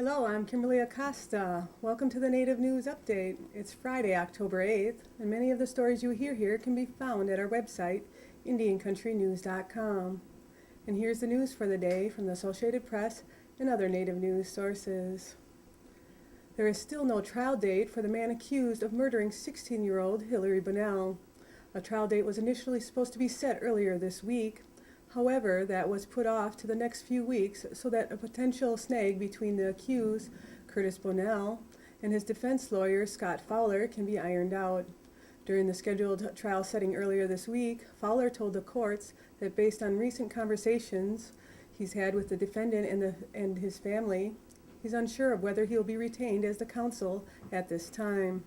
Hello, I'm Kimberlie Acosta. Welcome to the Native News Update. It's Friday, October 8th, and many of the stories you hear here can be found at our website, IndianCountryNews.com. And here's the news for the day from the Associated Press and other Native news sources. There is still no trial date for the man accused of murdering 16-year-old Hilary Bonnell. A trial date was initially supposed to be set earlier this week. However, that was put off to the next few weeks so that a potential snag between the accused, Curtis Bunnell, and his defense lawyer, Scott Fowler, can be ironed out. During the scheduled trial setting earlier this week, Fowler told the courts that based on recent conversations he's had with the defendant and his family, he's unsure of whether he'll be retained as the counsel at this time.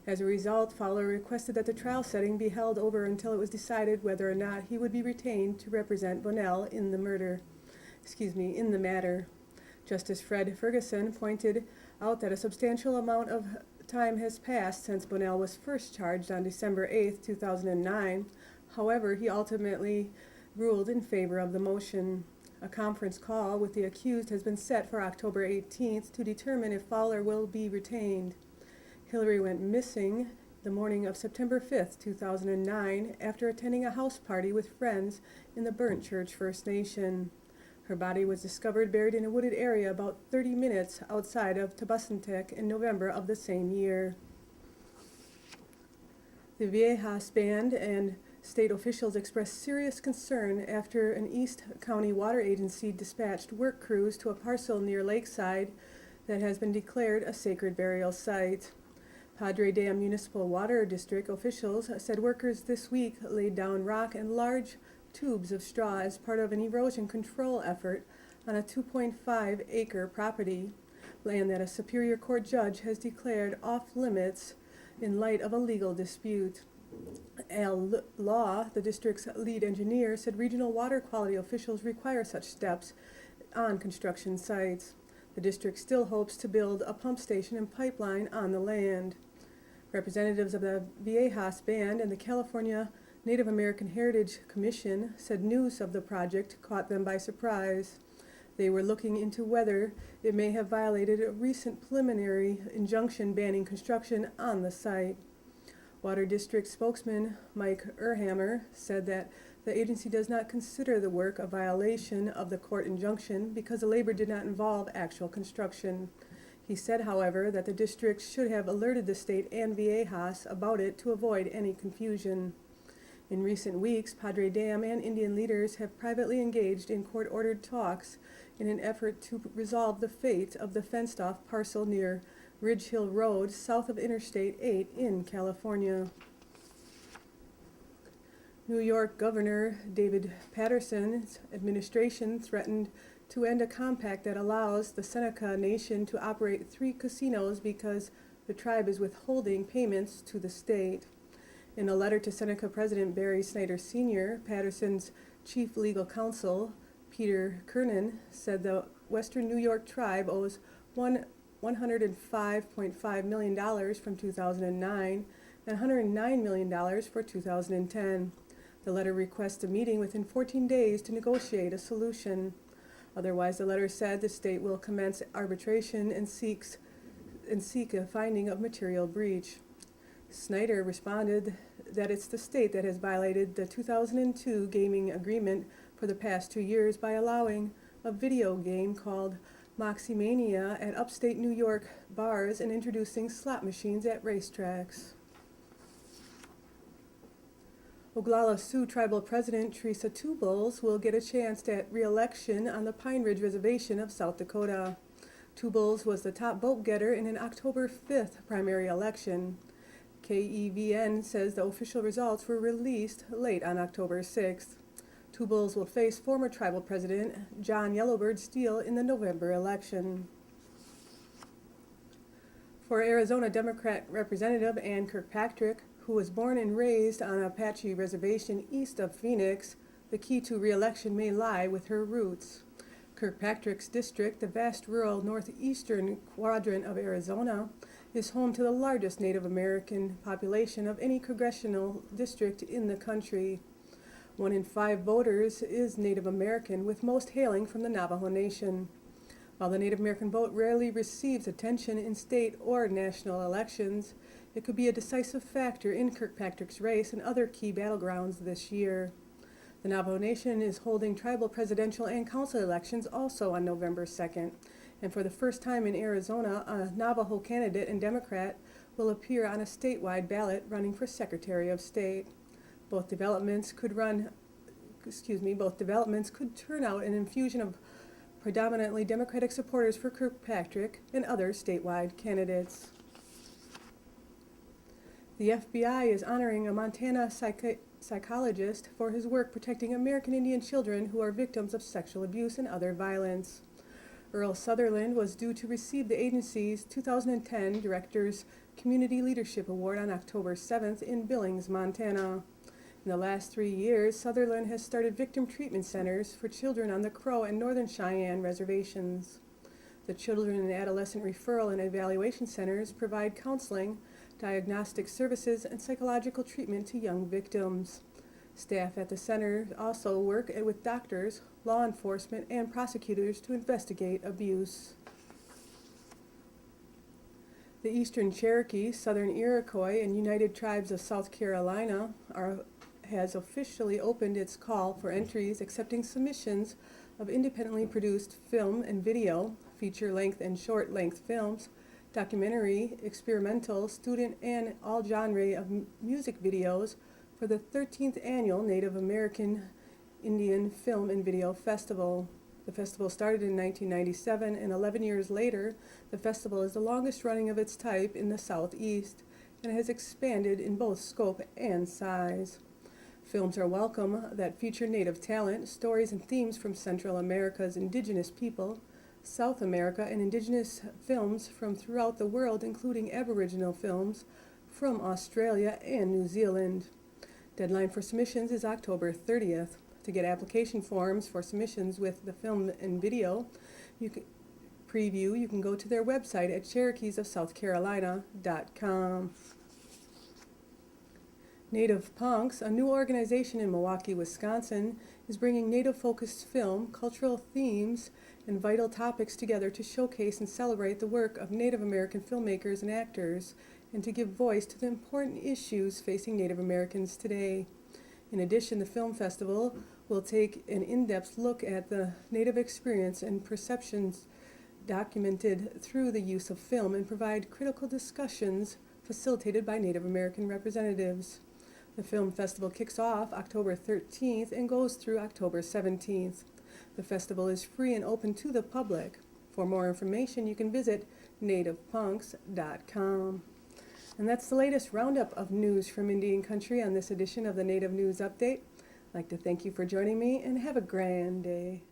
As a result, Fowler requested that the trial setting be held over until it was decided whether or not he would be retained to represent Bunnell in the matter. Justice Fred Ferguson pointed out that a substantial amount of time has passed since Bunnell was first charged on December 8, 2009. However, he ultimately ruled in favor of the motion. A conference call with the accused has been set for October 18th to determine if Fowler will be retained. Hilary went missing the morning of September 5, 2009, after attending a house party with friends in the Burnt Church First Nation. Her body was discovered buried in a wooded area about 30 minutes outside of Tabasantec in November of the same year. The Viejas Band and state officials expressed serious concern after an East County water agency dispatched work crews to a parcel near Lakeside that has been declared a sacred burial site. Padre Dam Municipal Water District officials said workers this week laid down rock and large tubes of straw as part of an erosion control effort on a 2.5-acre property, land that a Superior Court judge has declared off limits in light of a legal dispute. Al Law, the district's lead engineer, said regional water quality officials require such steps on construction sites. The district still hopes to build a pump station and pipeline on the land. Representatives of the Viejas Band and the California Native American Heritage Commission said news of the project caught them by surprise. They were looking into whether it may have violated a recent preliminary injunction banning construction on the site. Water District spokesman Mike Urhammer said that the agency does not consider the work a violation of the court injunction because the labor did not involve actual construction. He said, however, that the district should have alerted the state and Viejas about it to avoid any confusion. In recent weeks, Padre Dam and Indian leaders have privately engaged in court-ordered talks in an effort to resolve the fate of the fenced-off parcel near Ridge Hill Road, south of Interstate 8 in California. New York Governor David Paterson's administration threatened to end a compact that allows the Seneca Nation to operate 3 casinos because the tribe is withholding payments to the state. In a letter to Seneca President Barry Snyder Sr., Paterson's chief legal counsel, Peter Kernan, said the Western New York tribe owes $105.5 million from 2009 and $109 million for 2010. The letter requests a meeting within 14 days to negotiate a solution. Otherwise, the letter said the state will commence arbitration and seek a finding of material breach. Snyder responded that it's the state that has violated the 2002 gaming agreement for the past 2 years by allowing a video game called Moxymania at upstate New York bars and introducing slot machines at racetracks. Oglala Sioux Tribal President Teresa Two Bulls will get a chance at re-election on the Pine Ridge Reservation of South Dakota. Two Bulls was the top vote-getter in an October 5th primary election. KEVN says the official results were released late on October 6th. Two Bulls will face former tribal president John Yellowbird Steele in the November election. For Arizona Democrat Representative Ann Kirkpatrick, who was born and raised on an Apache reservation east of Phoenix, the key to re-election may lie with her roots. Kirkpatrick's district, the vast rural northeastern quadrant of Arizona, is home to the largest Native American population of any congressional district in the country. 1 in 5 voters is Native American, with most hailing from the Navajo Nation. While the Native American vote rarely receives attention in state or national elections, it could be a decisive factor in Kirkpatrick's race and other key battlegrounds this year. The Navajo Nation is holding tribal presidential and council elections also on November 2nd, and for the first time in Arizona, a Navajo candidate and Democrat will appear on a statewide ballot running for Secretary of State. Both developments could turn out an infusion of predominantly Democratic supporters for Kirkpatrick and other statewide candidates. The FBI is honoring a Montana psychologist for his work protecting American Indian children who are victims of sexual abuse and other violence. Earl Sutherland was due to receive the agency's 2010 Director's Community Leadership Award on October 7th in Billings, Montana. In the last 3 years, Sutherland has started victim treatment centers for children on the Crow and Northern Cheyenne reservations. The Children and Adolescent Referral and Evaluation Centers provide counseling, diagnostic services, and psychological treatment to young victims. Staff at the center also work with doctors, law enforcement, and prosecutors to investigate abuse. The Eastern Cherokee, Southern Iroquois, and United Tribes of South Carolina has officially opened its call for entries accepting submissions of independently produced film and video, feature-length and short-length films, documentary, experimental, student, and all genre of music videos for the 13th Annual Native American Indian Film and Video Festival. The festival started in 1997, and 11 years later, the festival is the longest running of its type in the Southeast and has expanded in both scope and size. Films are welcome that feature Native talent, stories and themes from Central America's indigenous people, South America, and indigenous films from throughout the world, including Aboriginal films from Australia and New Zealand. Deadline for submissions is October 30th. To get application forms for submissions with the film and video you can go to their website at CherokeesofSouthCarolina.com. Native PUNX, a new organization in Milwaukee, Wisconsin, is bringing Native-focused film, cultural themes, and vital topics together to showcase and celebrate the work of Native American filmmakers and actors, and to give voice to the important issues facing Native Americans today. In addition, the film festival will take an in-depth look at the Native experience and perceptions documented through the use of film and provide critical discussions facilitated by Native American representatives. The film festival kicks off October 13th and goes through October 17th. The festival is free and open to the public. For more information, you can visit nativepunks.com. And that's the latest roundup of news from Indian Country on this edition of the Native News Update. I'd like to thank you for joining me, and have a grand day.